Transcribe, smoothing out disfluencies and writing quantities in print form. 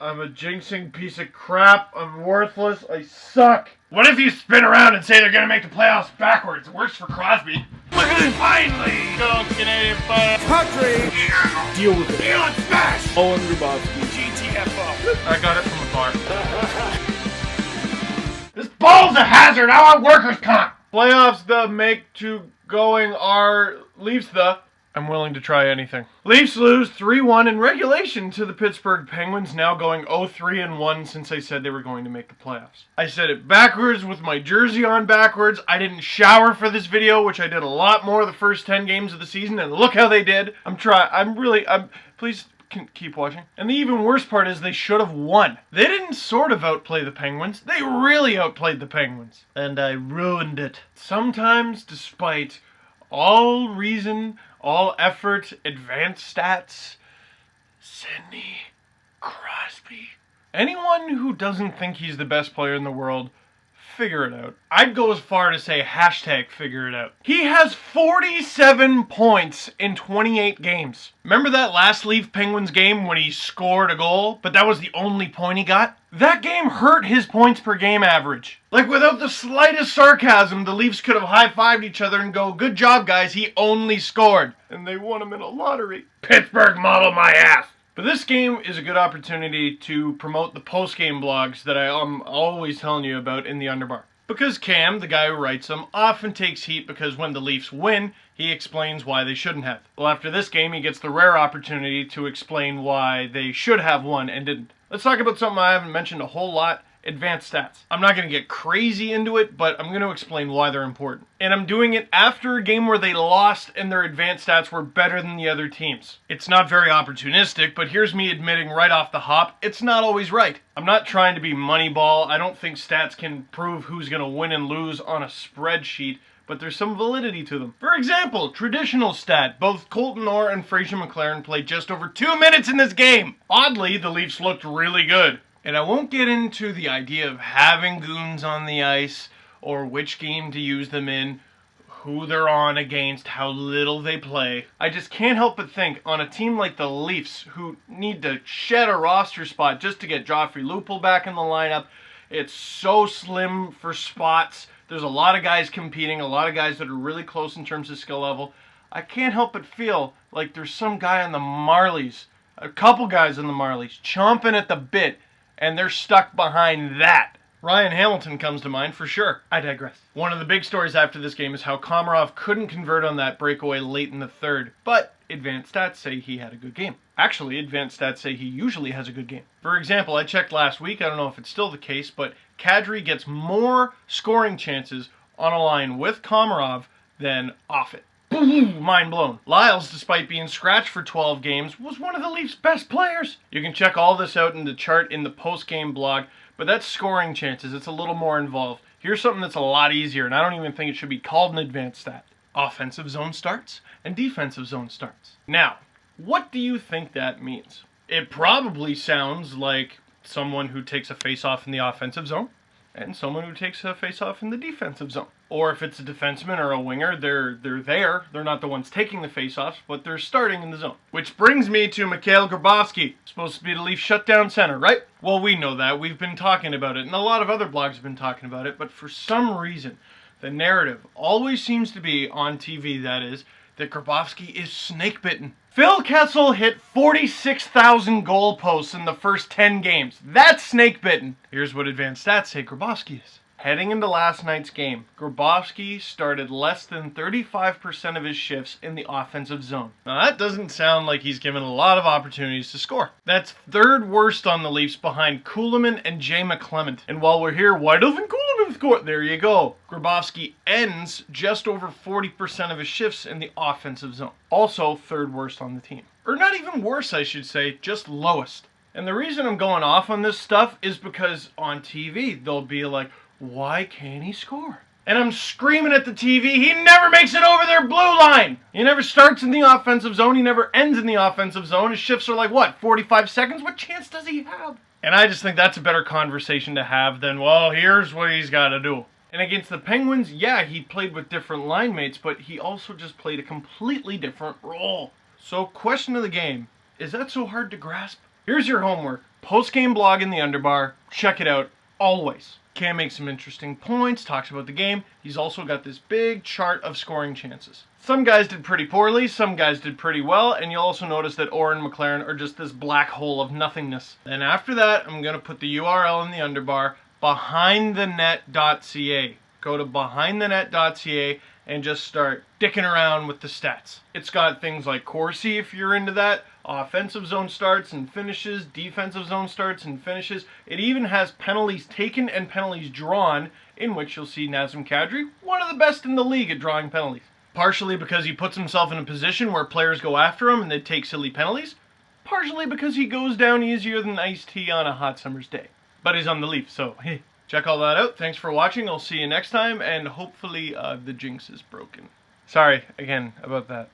I'm a jinxing piece of crap. I'm worthless. I suck. What if you spin around and say they're gonna make the playoffs backwards? It works for Crosby. Look at this finally! Good old Canadian fire. Country! Deal with it. Deal and smash! Owen Grabowski. GTFO. I got it from afar. This ball's a hazard! I want workers' comp! Playoffs the make to going are Leafs the... I'm willing to try anything. Leafs lose 3-1 in regulation to the Pittsburgh Penguins, now going 0-3-1 since I said they were going to make the playoffs. I said it backwards with my jersey on backwards. I didn't shower for this video, which I did a lot more the first 10 games of the season, and look how they did. Please keep watching. And the even worse part is they should have won. They didn't sort of outplay the Penguins. They really outplayed the Penguins. And I ruined it. Sometimes, despite all reason, all effort, advanced stats, Sidney Crosby. Anyone who doesn't think he's the best player in the world, figure it out. I'd go as far to say hashtag figure it out. He has 47 points in 28 games. Remember that last Leaf Penguins game when he scored a goal, but that was the only point he got? That game hurt his points per game average. Like, without the slightest sarcasm, the Leafs could have high-fived each other and go, good job, guys, he only scored. And they won him in a lottery. Pittsburgh model my ass. But this game is a good opportunity to promote the post-game blogs that I'm always telling you about in the Underbar. Because Cam, the guy who writes them, often takes heat because when the Leafs win, he explains why they shouldn't have. Well, after this game, he gets the rare opportunity to explain why they should have won and didn't. Let's talk about something I haven't mentioned a whole lot. Advanced stats. I'm not going to get crazy into it, but I'm going to explain why they're important. And I'm doing it after a game where they lost and their advanced stats were better than the other teams. It's not very opportunistic, but here's me admitting right off the hop, it's not always right. I'm not trying to be Moneyball. I don't think stats can prove who's going to win and lose on a spreadsheet, but there's some validity to them. For example, traditional stat. Both Colton Orr and Fraser McLaren played just over 2 minutes in this game. Oddly, the Leafs looked really good. And I won't get into the idea of having goons on the ice or which game to use them in, who they're on against, how little they play. I just can't help but think on a team like the Leafs, who need to shed a roster spot just to get Joffrey Lupul back in the lineup. It's so slim for spots. There's a lot of guys competing, a lot of guys that are really close in terms of skill level. I can't help but feel like there's some guy on the Marlies, a couple guys on the Marlies, chomping at the bit, and they're stuck behind that. Ryan Hamilton comes to mind for sure. I digress. One of the big stories after this game is how Komarov couldn't convert on that breakaway late in the third, but advanced stats say he had a good game. Actually, advanced stats say he usually has a good game. For example, I checked last week, I don't know if it's still the case, but Kadri gets more scoring chances on a line with Komarov than off it. Mind blown. Lyles, despite being scratched for 12 games, was one of the Leafs' best players. You can check all this out in the chart in the post-game blog, but that's scoring chances. It's a little more involved. Here's something that's a lot easier, and I don't even think it should be called an advanced stat. Offensive zone starts and defensive zone starts. Now, what do you think that means? It probably sounds like someone who takes a face-off in the offensive zone and someone who takes a face-off in the defensive zone. Or if it's a defenseman or a winger, they're there. They're not the ones taking the face-offs, but they're starting in the zone. Which brings me to Mikhail Grabowski. Supposed to be the Leafs shutdown center, right? Well, we know that. We've been talking about it, and a lot of other blogs have been talking about it, but for some reason, the narrative always seems to be, on TV that is, that Grabowski is snake-bitten. Phil Kessel hit 46,000 goalposts in the first 10 games. That's snake-bitten. Here's what advanced stats say Grabowski is. Heading into last night's game, Grabowski started less than 35% of his shifts in the offensive zone. Now that doesn't sound like he's given a lot of opportunities to score. That's third worst on the Leafs behind Kuhlman and Jay McClement. And while we're here, why doesn't Kuhlman score? There you go. Grabowski ends just over 40% of his shifts in the offensive zone. Also third worst on the team. Or not even worse, I should say, just lowest. And the reason I'm going off on this stuff is because on TV, they'll be like, why can't he score? And I'm screaming at the TV, he never makes it over their blue line! He never starts in the offensive zone, he never ends in the offensive zone. His shifts are like, what, 45 seconds? What chance does he have? And I just think that's a better conversation to have than, well, here's what he's got to do. And against the Penguins, yeah, he played with different line mates, but he also just played a completely different role. So, question of the game, is that so hard to grasp? Here's your homework. post-game blog in the underbar. Check it out, always. Cam makes some interesting points, talks about the game. He's also got this big chart of scoring chances. Some guys did pretty poorly, some guys did pretty well, and you'll also notice that Orr and McLaren are just this black hole of nothingness. And after that, I'm going to put the URL in the underbar, behindthenet.ca. Go to behindthenet.ca and just start dicking around with the stats. It's got things like Corsi if you're into that, offensive zone starts and finishes, defensive zone starts and finishes. It even has penalties taken and penalties drawn, in which you'll see Nazem Kadri, one of the best in the league at drawing penalties. Partially because he puts himself in a position where players go after him and they take silly penalties. Partially because he goes down easier than iced tea on a hot summer's day. But he's on the Leafs, so hey. Check all that out. Thanks for watching. I'll see you next time, and hopefully the Jinx is broken. Sorry, again, about that.